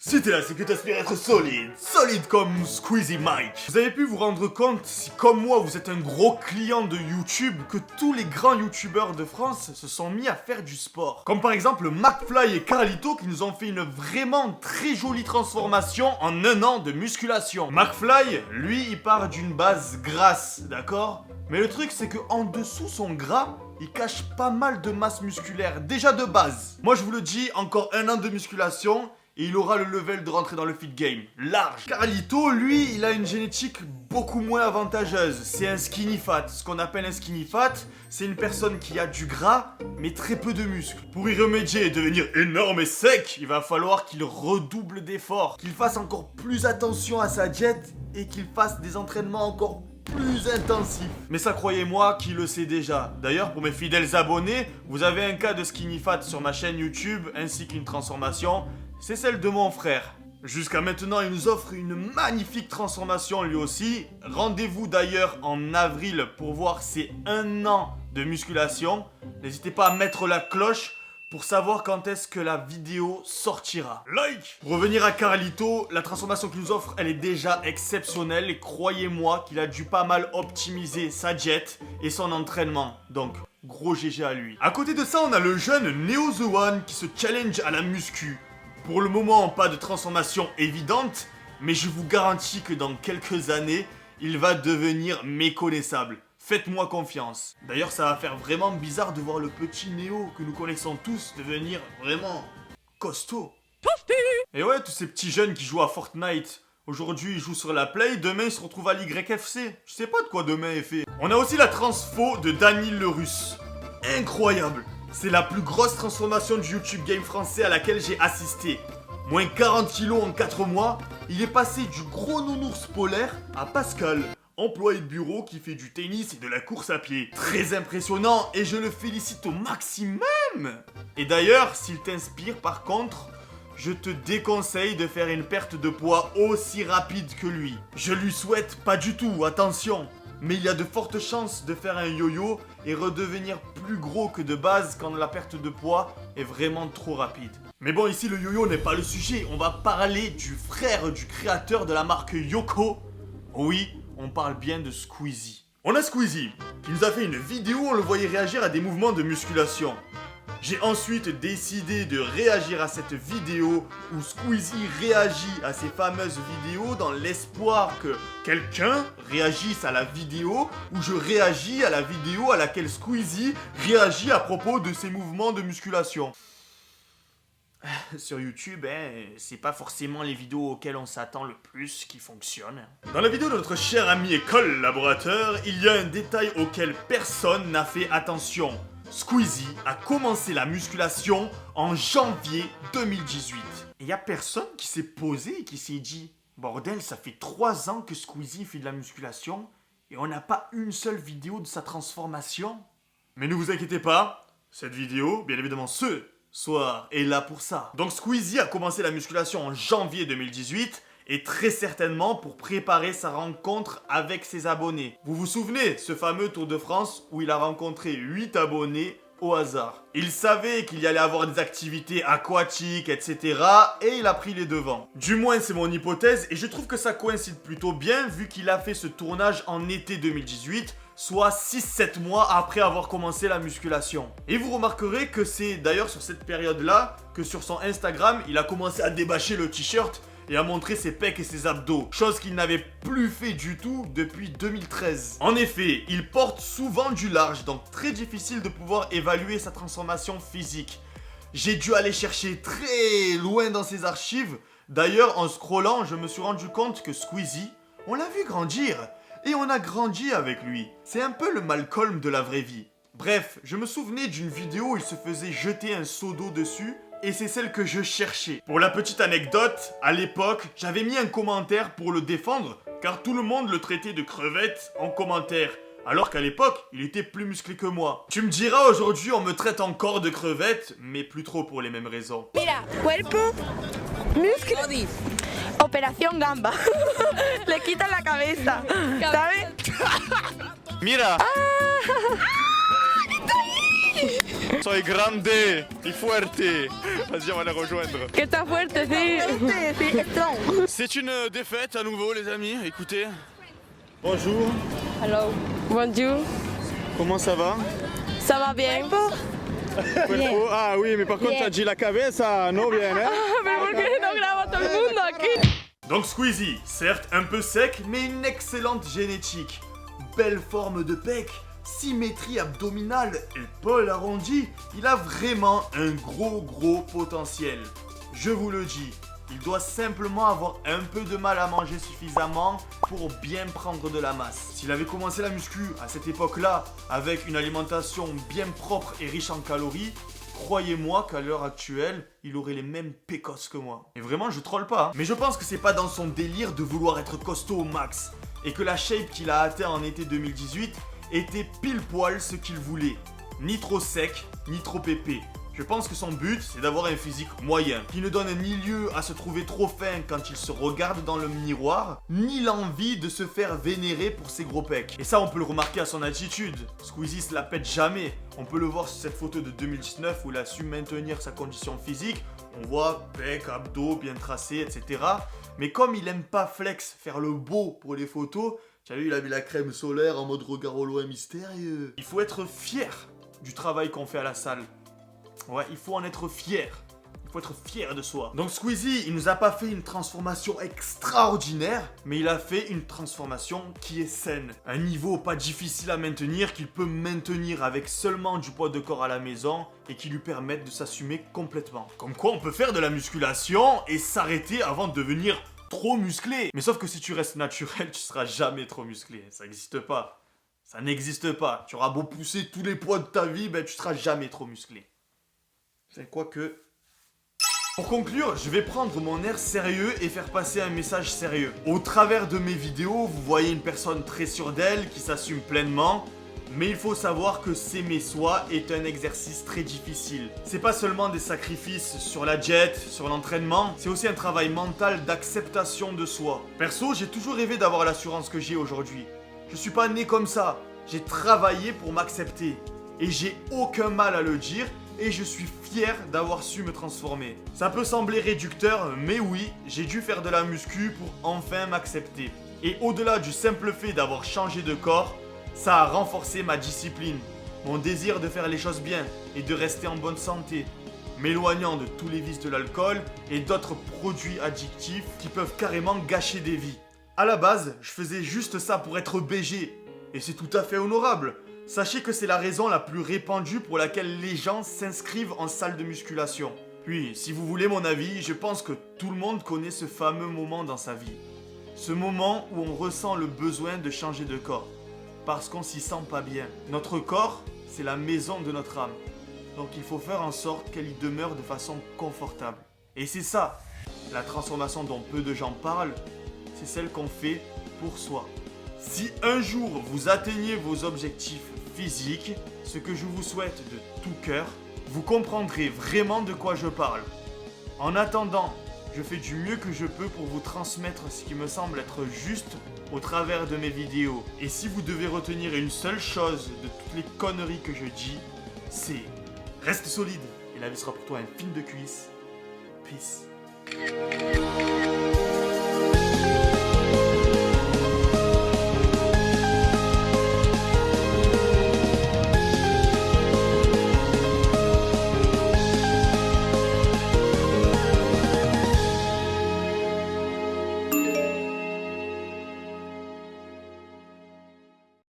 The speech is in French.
Si t'es là, c'est que t'aspires être solide, solide comme Squeezie Mike. Vous avez pu vous rendre compte, si comme moi vous êtes un gros client de YouTube, que tous les grands YouTubeurs de France se sont mis à faire du sport. Comme par exemple McFly et Carlito qui nous ont fait une vraiment très jolie transformation en 1 an de musculation. McFly, lui, il part d'une base grasse, d'accord? Mais le truc c'est que en dessous son gras, il cache pas mal de masse musculaire, déjà de base. Moi je vous le dis, encore 1 an de musculation, et il aura le level de rentrer dans le fit game, large. Carlito, lui, il a une génétique beaucoup moins avantageuse. C'est un skinny fat. Ce qu'on appelle un skinny fat, c'est une personne qui a du gras, mais très peu de muscles. Pour y remédier et devenir énorme et sec, il va falloir qu'il redouble d'efforts, qu'il fasse encore plus attention à sa diète et qu'il fasse des entraînements encore plus intensif. Mais ça, croyez-moi, qui le sait déjà. D'ailleurs, pour mes fidèles abonnés, vous avez un cas de skinny fat sur ma chaîne YouTube, ainsi qu'une transformation. C'est celle de mon frère. Jusqu'à maintenant, il nous offre une magnifique transformation lui aussi. Rendez-vous d'ailleurs en avril pour voir ses 1 an de musculation. N'hésitez pas à mettre la cloche pour savoir quand est-ce que la vidéo sortira. Like! Pour revenir à Carlito, la transformation qu'il nous offre, elle est déjà exceptionnelle. Et croyez-moi qu'il a dû pas mal optimiser sa diète et son entraînement. Donc, gros GG à lui. À côté de ça, on a le jeune Neo The One qui se challenge à la muscu. Pour le moment, pas de transformation évidente, mais je vous garantis que dans quelques années, il va devenir méconnaissable. Faites-moi confiance. D'ailleurs, ça va faire vraiment bizarre de voir le petit Néo que nous connaissons tous devenir vraiment costaud. Et ouais, tous ces petits jeunes qui jouent à Fortnite, aujourd'hui ils jouent sur la Play, demain ils se retrouvent à l'YFC. Je sais pas de quoi demain est fait. On a aussi la transfo de Dany le Russe. Incroyable! C'est la plus grosse transformation du YouTube game français à laquelle j'ai assisté. Moins 40 kilos en 4 mois, il est passé du gros nounours polaire à Pascal, employé de bureau qui fait du tennis et de la course à pied. Très impressionnant et je le félicite au maximum. Et d'ailleurs, s'il t'inspire par contre, je te déconseille de faire une perte de poids aussi rapide que lui. Je lui souhaite pas du tout, attention. Mais il y a de fortes chances de faire un yo-yo et redevenir plus gros que de base quand la perte de poids est vraiment trop rapide. Mais bon, ici le yo-yo n'est pas le sujet, on va parler du frère du créateur de la marque Yoko. Oui, on parle bien de Squeezie. On a Squeezie qui nous a fait une vidéo où on le voyait réagir à des mouvements de musculation. J'ai ensuite décidé de réagir à cette vidéo où Squeezie réagit à ces fameuses vidéos dans l'espoir que quelqu'un réagisse à la vidéo où je réagis à la vidéo à laquelle Squeezie réagit à propos de ses mouvements de musculation. Sur YouTube, c'est pas forcément les vidéos auxquelles on s'attend le plus qui fonctionnent. Dans la vidéo de notre cher ami et collaborateur, il y a un détail auquel personne n'a fait attention. Squeezie a commencé la musculation en janvier 2018. Et y a personne qui s'est posé et qui s'est dit « Bordel, ça fait 3 ans que Squeezie fait de la musculation et on n'a pas une seule vidéo de sa transformation ?» Mais ne vous inquiétez pas, cette vidéo, bien évidemment ce soir, est là pour ça. Donc Squeezie a commencé la musculation en janvier 2018 et très certainement pour préparer sa rencontre avec ses abonnés. Vous vous souvenez, ce fameux Tour de France où il a rencontré 8 abonnés au hasard. Il savait qu'il y allait avoir des activités aquatiques, etc. et il a pris les devants. Du moins, c'est mon hypothèse et je trouve que ça coïncide plutôt bien vu qu'il a fait ce tournage en été 2018, soit 6-7 mois après avoir commencé la musculation. Et vous remarquerez que c'est d'ailleurs sur cette période-là que sur son Instagram, il a commencé à débâcher le t-shirt et à montrer ses pecs et ses abdos, chose qu'il n'avait plus fait du tout depuis 2013. En effet, il porte souvent du large, donc très difficile de pouvoir évaluer sa transformation physique. J'ai dû aller chercher très loin dans ses archives. D'ailleurs, en scrollant, je me suis rendu compte que Squeezie, on l'a vu grandir, et on a grandi avec lui. C'est un peu le Malcolm de la vraie vie. Bref, je me souvenais d'une vidéo où il se faisait jeter un seau d'eau dessus, et c'est celle que je cherchais. Pour la petite anecdote, à l'époque, j'avais mis un commentaire pour le défendre, car tout le monde le traitait de crevette en commentaire, alors qu'à l'époque, il était plus musclé que moi. Tu me diras, aujourd'hui, on me traite encore de crevette, mais plus trop pour les mêmes raisons. Mira, cuerpo, músculo, operación gamba. Le quitan la cabeza, ¿sabes? Mira. Soy grande y fuerte. Vas-y, on va les rejoindre. Que está fuerte, sí. Sí, strong. C'est une défaite à nouveau, les amis. Écoutez. Bonjour. Hello. Bonjour. Comment ça va? Ça va bien? Cuerpo? Ah oui, mais par contre, t'as dit la cabeza, no bien, hein? Mais ¿por qué no graba todo el mundo aquí? Donc Squeezie, certes un peu sec, mais une excellente génétique. Belle forme de pec, symétrie abdominale, épaules arrondies, il a vraiment un gros potentiel. Je vous le dis, il doit simplement avoir un peu de mal à manger suffisamment pour bien prendre de la masse. S'il avait commencé la muscu à cette époque-là, avec une alimentation bien propre et riche en calories, croyez-moi qu'à l'heure actuelle, il aurait les mêmes pécosses que moi. Et vraiment, je troll pas. Mais je pense que c'est pas dans son délire de vouloir être costaud au max. Et que la shape qu'il a atteint en été 2018 était pile poil ce qu'il voulait. Ni trop sec, ni trop épais. Je pense que son but, c'est d'avoir un physique moyen, qui ne donne ni lieu à se trouver trop fin quand il se regarde dans le miroir, ni l'envie de se faire vénérer pour ses gros pecs. Et ça, on peut le remarquer à son attitude. Squeezie se la pète jamais. On peut le voir sur cette photo de 2019 où il a su maintenir sa condition physique. On voit pecs, abdos bien tracés, etc. Mais comme il aime pas flex, faire le beau pour les photos, tu as vu, il a mis la crème solaire en mode regard au loin mystérieux. Il faut être fier du travail qu'on fait à la salle. Ouais, il faut en être fier. Il faut être fier de soi. Donc Squeezie, il nous a pas fait une transformation extraordinaire, mais il a fait une transformation qui est saine. Un niveau pas difficile à maintenir, qu'il peut maintenir avec seulement du poids de corps à la maison et qui lui permettent de s'assumer complètement. Comme quoi on peut faire de la musculation et s'arrêter avant de devenir trop musclé. Mais sauf que si tu restes naturel, tu seras jamais trop musclé. Ça n'existe pas. Ça n'existe pas. Tu auras beau pousser tous les poids de ta vie, ben tu seras jamais trop musclé. C'est quoi que... Pour conclure, je vais prendre mon air sérieux et faire passer un message sérieux. Au travers de mes vidéos, vous voyez une personne très sûre d'elle, qui s'assume pleinement, mais il faut savoir que s'aimer soi est un exercice très difficile. C'est pas seulement des sacrifices sur la diète, sur l'entraînement, c'est aussi un travail mental d'acceptation de soi. Perso, j'ai toujours rêvé d'avoir l'assurance que j'ai aujourd'hui. Je suis pas né comme ça, j'ai travaillé pour m'accepter. Et j'ai aucun mal à le dire, et je suis fier d'avoir su me transformer. Ça peut sembler réducteur, mais oui, j'ai dû faire de la muscu pour enfin m'accepter. Et au-delà du simple fait d'avoir changé de corps, ça a renforcé ma discipline, mon désir de faire les choses bien et de rester en bonne santé, m'éloignant de tous les vices de l'alcool et d'autres produits addictifs qui peuvent carrément gâcher des vies. À la base, je faisais juste ça pour être BG, et c'est tout à fait honorable. Sachez que c'est la raison la plus répandue pour laquelle les gens s'inscrivent en salle de musculation. Puis, si vous voulez mon avis, je pense que tout le monde connaît ce fameux moment dans sa vie. Ce moment où on ressent le besoin de changer de corps, parce qu'on s'y sent pas bien. Notre corps, c'est la maison de notre âme. Donc il faut faire en sorte qu'elle y demeure de façon confortable. Et c'est ça, la transformation dont peu de gens parlent, c'est celle qu'on fait pour soi. Si un jour vous atteignez vos objectifs physiques, ce que je vous souhaite de tout cœur, vous comprendrez vraiment de quoi je parle. En attendant, je fais du mieux que je peux pour vous transmettre ce qui me semble être juste au travers de mes vidéos. Et si vous devez retenir une seule chose de toutes les conneries que je dis, c'est reste solide et la vie sera pour toi un film de cuisse. Peace.